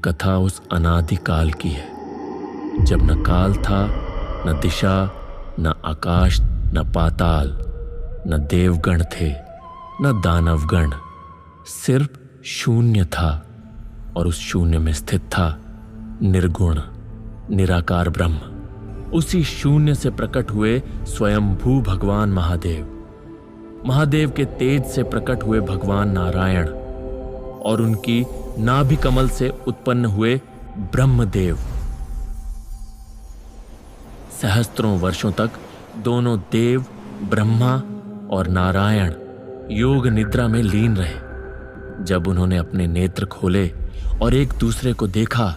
कथा उस अनादि काल की है, जब न काल था, न दिशा, न आकाश, न पाताल, न देवगण थे, न दानवगण, सिर्फ शून्य था। और उस शून्य में स्थित था निर्गुण निराकार ब्रह्म। उसी शून्य से प्रकट हुए स्वयंभू भगवान महादेव, महादेव के तेज से प्रकट हुए भगवान नारायण, और उनकी नाभि कमल से उत्पन्न हुए ब्रह्मदेव। सहस्त्रों वर्षों तक दोनों देव ब्रह्मा और नारायण योग निद्रा में लीन रहे। जब उन्होंने अपने नेत्र खोले और एक दूसरे को देखा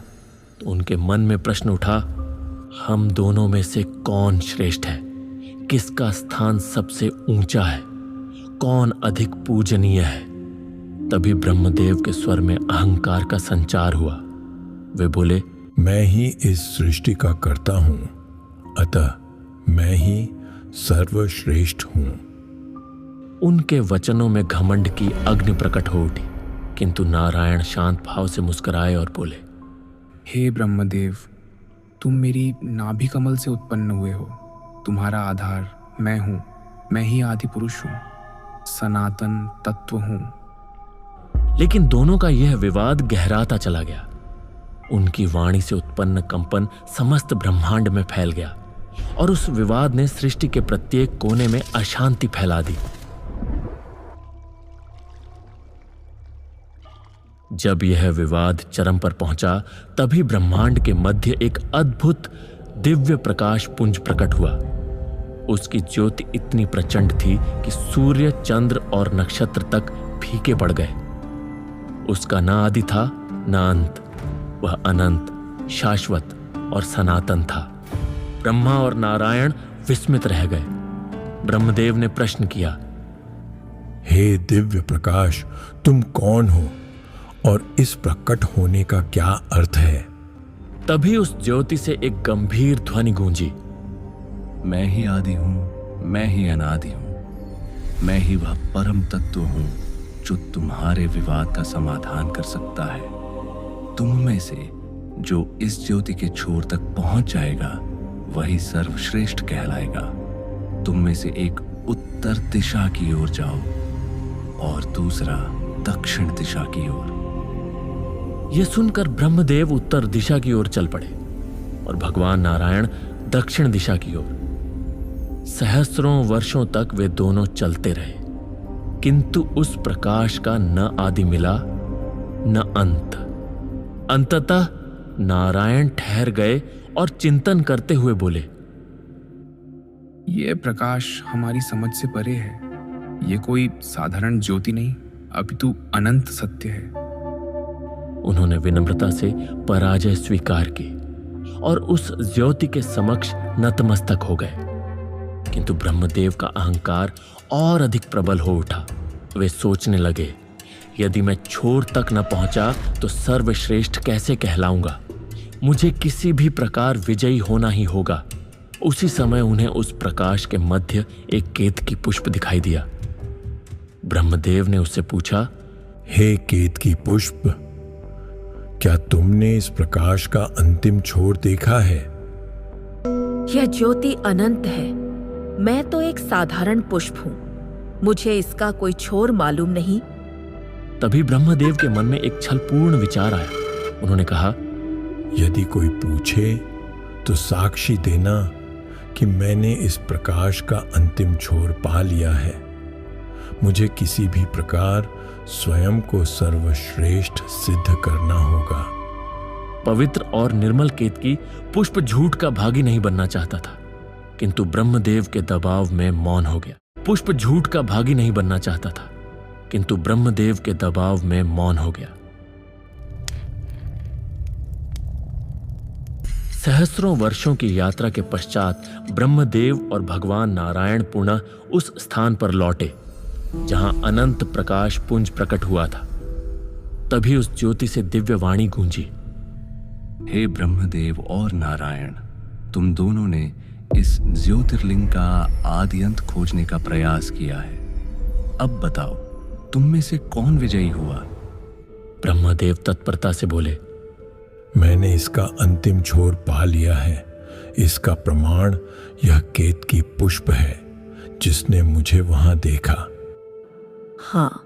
तो उनके मन में प्रश्न उठा, हम दोनों में से कौन श्रेष्ठ है? किसका स्थान सबसे ऊंचा है? कौन अधिक पूजनीय है? तभी ब्रह्मदेव के स्वर में अहंकार का संचार हुआ। वे बोले, मैं ही इस सृष्टि का कर्ता हूं, अतः मैं ही सर्वश्रेष्ठ हूं। उनके वचनों में घमंड की अग्नि प्रकट हो उठी, किंतु नारायण शांत भाव से मुस्कुराए और बोले, हे ब्रह्मदेव, तुम मेरी नाभि कमल से उत्पन्न हुए हो। तुम्हारा आधार मैं हूं। मैं ही आदि पुरुष हूं, सनातन तत्व हूं। लेकिन दोनों का यह विवाद गहराता चला गया। उनकी वाणी से उत्पन्न कंपन समस्त ब्रह्मांड में फैल गया और उस विवाद ने सृष्टि के प्रत्येक कोने में अशांति फैला दी। जब यह विवाद चरम पर पहुंचा, तभी ब्रह्मांड के मध्य एक अद्भुत दिव्य प्रकाश पुंज प्रकट हुआ। उसकी ज्योति इतनी प्रचंड थी कि सूर्य, चंद्र और नक्षत्र तक फीके पड़ गए। उसका न आदि था न अंत। वह अनंत, शाश्वत और सनातन था। ब्रह्मा और नारायण विस्मित रह गए। ब्रह्मदेव ने प्रश्न किया, हे दिव्य प्रकाश, तुम कौन हो और इस प्रकट होने का क्या अर्थ है? तभी उस ज्योति से एक गंभीर ध्वनि गूंजी, मैं ही आदि हूं, मैं ही अनादि हूं। मैं ही वह परम तत्व हूं जो तुम्हारे विवाद का समाधान कर सकता है। तुम में से जो इस ज्योति के छोर तक पहुंच जाएगा वही सर्वश्रेष्ठ कहलाएगा। तुम में से एक उत्तर दिशा की ओर जाओ और दूसरा दक्षिण दिशा की ओर। यह सुनकर ब्रह्मदेव उत्तर दिशा की ओर चल पड़े और भगवान नारायण दक्षिण दिशा की ओर। सहस्त्रों वर्षों तक वे दोनों चलते रहे, किंतु उस प्रकाश का न आदि मिला न अंत। अंततः नारायण ठहर गए और चिंतन करते हुए बोले, यह प्रकाश हमारी समझ से परे है। यह कोई साधारण ज्योति नहीं, अपितु अनंत सत्य है। उन्होंने विनम्रता से पराजय स्वीकार की और उस ज्योति के समक्ष नतमस्तक हो गए। किंतु ब्रह्मदेव का अहंकार और अधिक प्रबल हो उठा। वे सोचने लगे, यदि मैं छोर तक न पहुंचा तो सर्वश्रेष्ठ कैसे कहलाऊंगा? मुझे किसी भी प्रकार विजयी होना ही होगा। उसी समय उन्हें उस प्रकाश के मध्य एक केतकी पुष्प दिखाई दिया। ब्रह्मदेव ने उससे पूछा, हे केतकी पुष्प, क्या तुमने इस प्रकाश का अंतिम छोर देखा है? यह ज्योति अनंत है। मैं तो एक साधारण पुष्प हूं। मुझे इसका कोई छोर मालूम नहीं। तभी ब्रह्मदेव के मन में एक छलपूर्ण विचार आया। उन्होंने कहा, यदि कोई पूछे तो साक्षी देना कि मैंने इस प्रकाश का अंतिम छोर पा लिया है। मुझे किसी भी प्रकार स्वयं को सर्वश्रेष्ठ सिद्ध करना होगा। पवित्र और निर्मल केतकी पुष्प झूठ का भागी नहीं बनना चाहता था, किंतु ब्रह्मदेव के दबाव में मौन हो गया। पुष्प झूठ का भागी नहीं बनना चाहता था, किंतु ब्रह्मदेव के दबाव में मौन हो गया। सहस्रों वर्षों की यात्रा के पश्चात ब्रह्मदेव और भगवान नारायण पुनः उस स्थान पर लौटे जहां अनंत प्रकाश पुंज प्रकट हुआ था। तभी उस ज्योति से दिव्य वाणी गूंजी, हे ब्रह्मदेव और नारायण, तुम दोनों ने इस ज्योतिर्लिंग का आदि अंत खोजने का प्रयास किया है। अब बताओ, तुम में से कौन विजयी हुआ? ब्रह्मदेव तत्परता से बोले, मैंने इसका अंतिम छोर पा लिया है। इसका प्रमाण यह केतकी पुष्प है जिसने मुझे वहां देखा। हाँ,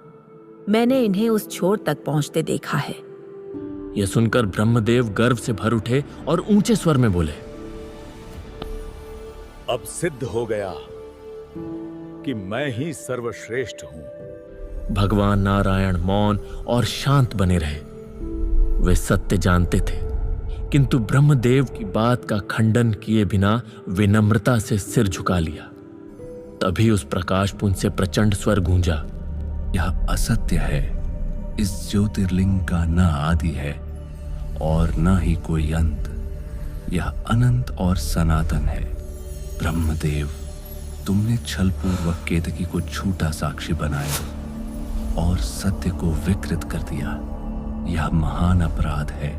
मैंने इन्हें उस छोर तक पहुंचते देखा है। यह सुनकर ब्रह्मदेव गर्व से भर उठे और ऊंचे स्वर में बोले, अब सिद्ध हो गया कि मैं ही सर्वश्रेष्ठ हूं। भगवान नारायण मौन और शांत बने रहे। वे सत्य जानते थे, किंतु ब्रह्मदेव की बात का खंडन किए बिना विनम्रता से सिर झुका लिया। तभी उस प्रकाशपुंज से प्रचंड स्वर गूंजा, यह असत्य है। इस ज्योतिर्लिंग का न आदि है और न ही कोई अंत। यह अनंत और सनातन है। ब्रह्मदेव, तुमने छलपूर्वक केतकी को झूठा साक्षी बनाया और सत्य को विकृत कर दिया। यह महान अपराध है,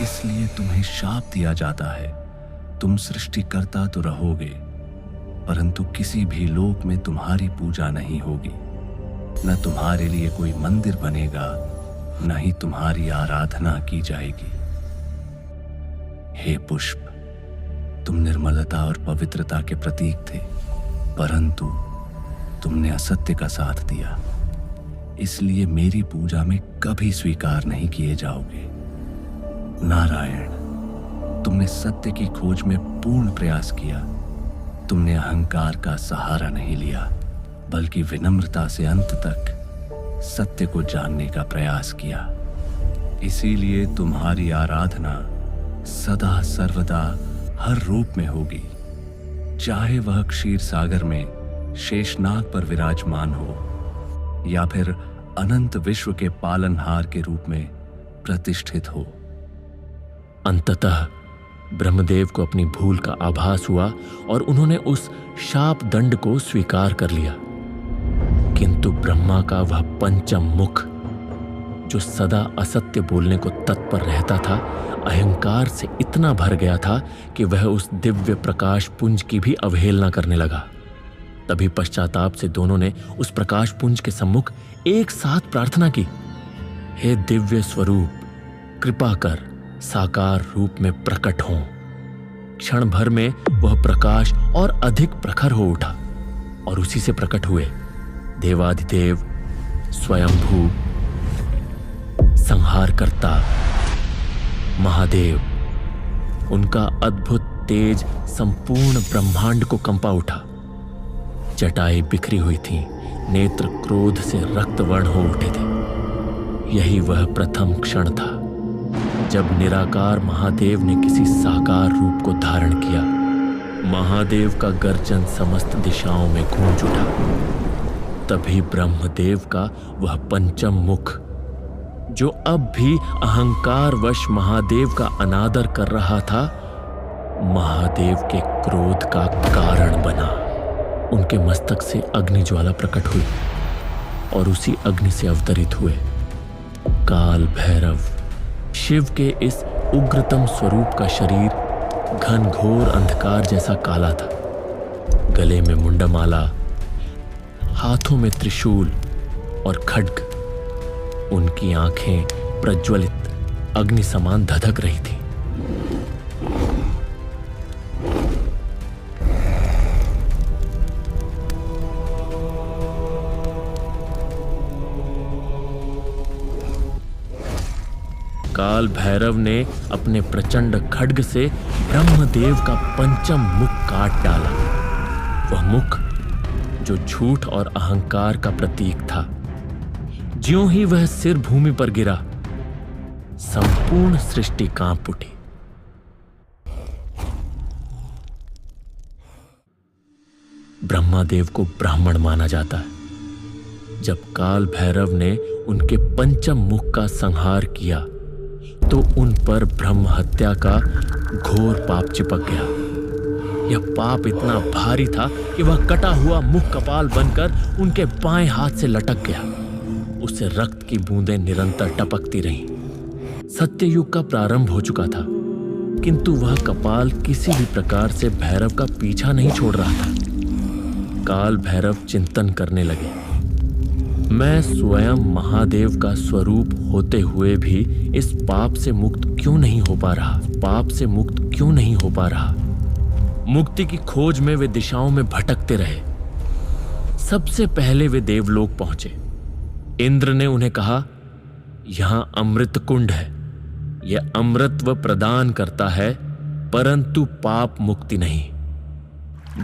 इसलिए तुम्हें शाप दिया जाता है। तुम सृष्टिकर्ता तो रहोगे, परंतु किसी भी लोक में तुम्हारी पूजा नहीं होगी। न तुम्हारे लिए कोई मंदिर बनेगा, न ही तुम्हारी आराधना की जाएगी। हे पुष्प, तुम निर्मलता और पवित्रता के प्रतीक थे, परंतु तुमने असत्य का साथ दिया, इसलिए मेरी पूजा में कभी स्वीकार नहीं किए जाओगे। नारायण, तुमने सत्य की खोज में पूर्ण प्रयास किया। तुमने अहंकार का सहारा नहीं लिया, बल्कि विनम्रता से अंत तक सत्य को जानने का प्रयास किया। इसीलिए तुम्हारी आराधना सदा सर्वदा हर रूप में होगी, चाहे वह क्षीर सागर में शेषनाग पर विराजमान हो या फिर अनंत विश्व के पालनहार के रूप में प्रतिष्ठित हो। अंततः ब्रह्मदेव को अपनी भूल का आभास हुआ और उन्होंने उस शाप दंड को स्वीकार कर लिया। किंतु ब्रह्मा का वह पंचम मुख, जो सदा असत्य बोलने को तत्पर रहता था, अहंकार से इतना भर गया था कि वह उस दिव्य प्रकाश पुंज की भी अवहेलना करने लगा। तभी पश्चाताप से दोनों ने उस प्रकाश पुंज के सम्मुख एक साथ प्रार्थना की, हे दिव्य स्वरूप, कृपा कर साकार रूप में प्रकट हो। क्षण भर में वह प्रकाश और अधिक प्रखर हो उठा और उसी से प्रकट हुए देवाधिदेव, स्वयंभू, संहारकर्ता महादेव। उनका अद्भुत तेज संपूर्ण ब्रह्मांड को कंपा उठा। जटाएं बिखरी हुई थीं, नेत्र क्रोध से रक्तवर्ण हो उठे थे। यही वह प्रथम क्षण था जब निराकार महादेव ने किसी साकार रूप को धारण किया। महादेव का गर्जन समस्त दिशाओं में गूंज उठा। तभी ब्रह्मदेव का वह पंचम मुख, जो अब भी अहंकारवश महादेव का अनादर कर रहा था, महादेव के क्रोध का कारण बना। उनके मस्तक से अग्नि ज्वाला प्रकट हुई और उसी अग्नि से अवतरित हुए काल भैरव। शिव के इस उग्रतम स्वरूप का शरीर घनघोर अंधकार जैसा काला था। गले में मुंडमाला, हाथों में त्रिशूल और खड्ग। उनकी आंखें प्रज्वलित अग्नि समान धधक रही थी। काल भैरव ने अपने प्रचंड खड्ग से ब्रह्मदेव का पंचम मुख काट डाला। वह मुख जो झूठ और अहंकार का प्रतीक था। ज्यों ही वह सिर भूमि पर गिरा, संपूर्ण सृष्टि कांप उठी। ब्रह्मादेव को ब्राह्मण माना जाता है। जब काल भैरव ने उनके पंचम मुख का संहार किया तो उन पर ब्रह्म हत्या का घोर पाप चिपक गया। यह पाप इतना भारी था कि वह कटा हुआ मुख कपाल बनकर उनके बाएं हाथ से लटक गया। उससे रक्त की बूंदें निरंतर टपकती रहीं। सत्ययुग का प्रारंभ हो चुका था, किंतु वह कपाल किसी भी प्रकार से भैरव का पीछा नहीं छोड़ रहा था। काल भैरव चिंतन करने लगे। मैं स्वयं महादेव का स्वरूप होते हुए भी इस पाप से मुक्त क्यों नहीं हो पा रहा? पाप से मुक्त क्यों नहीं हो पा रहा? मुक्ति की खोज में वे दिशाओं में भटकते रहे। सबसे पहले वे देवलोक पहुंचे। इंद्र ने उन्हें कहा, यहां अमृत कुंड है, यह अमृतत्व प्रदान करता है, परंतु पाप मुक्ति नहीं।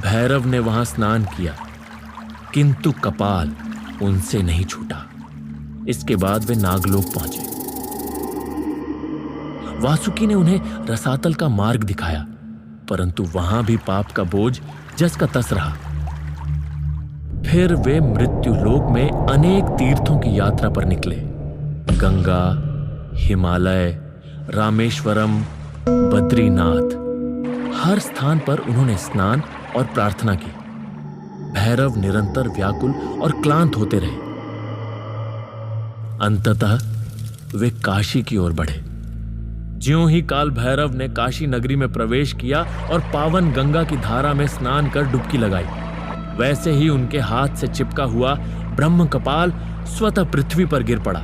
भैरव ने वहां स्नान किया, किंतु कपाल उनसे नहीं छूटा। इसके बाद वे नागलोक पहुंचे। वासुकी ने उन्हें रसातल का मार्ग दिखाया, परंतु वहां भी पाप का बोझ जस का तस रहा। फिर वे मृत्युलोक में अनेक तीर्थों की यात्रा पर निकले। गंगा, हिमालय, रामेश्वरम, बद्रीनाथ, हर स्थान पर उन्होंने स्नान और प्रार्थना की। भैरव निरंतर व्याकुल और क्लांत होते रहे। अंततः वे काशी की ओर बढ़े। ज्यों ही काल भैरव ने काशी नगरी में प्रवेश किया और पावन गंगा की धारा में स्नान कर डुबकी लगाई, वैसे ही उनके हाथ से चिपका हुआ ब्रह्म कपाल स्वतः पृथ्वी पर गिर पड़ा।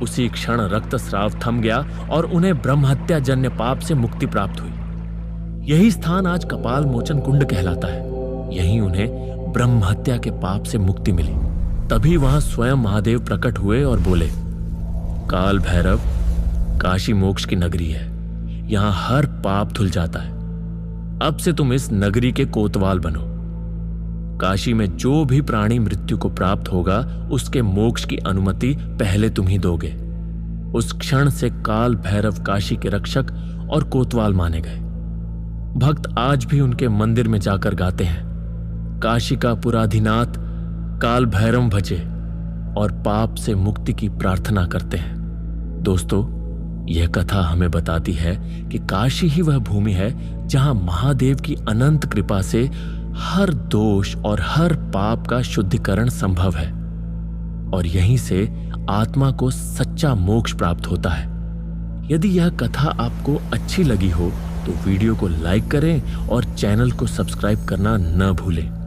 उसी क्षण रक्तस्राव थम गया और उन्हें ब्रह्महत्या जन्य पाप से मुक्ति प्राप्त हुई। यही स्थान आज कपाल मोचन कुंड कहलाता है। यहीं उन्हें ब्रह्महत्या के पाप से मुक्ति मिली। तभी वहां स्वयं महादेव प्रकट हुए और बोले, काल भैरव, काशी मोक्ष की नगरी है, यहां हर पाप धुल जाता है। अब से तुम इस नगरी के कोतवाल बनो। काशी में जो भी प्राणी मृत्यु को प्राप्त होगा, उसके मोक्ष की अनुमति पहले तुम ही दोगे। उस क्षण से काल भैरव काशी के रक्षक और कोतवाल माने गए। भक्त आज भी उनके मंदिर में जाकर गाते हैं, काशी का पुराधिनाथ काल भैरव भजे, और पाप से मुक्ति की प्रार्थना करते हैं। दोस्तों, यह कथा हमें बताती है कि काशी ही वह भूमि है जहां महादेव की अनंत कृपा से हर दोष और हर पाप का शुद्धिकरण संभव है, और यहीं से आत्मा को सच्चा मोक्ष प्राप्त होता है। यदि यह कथा आपको अच्छी लगी हो तो वीडियो को लाइक करें और चैनल को सब्सक्राइब करना न भूलें।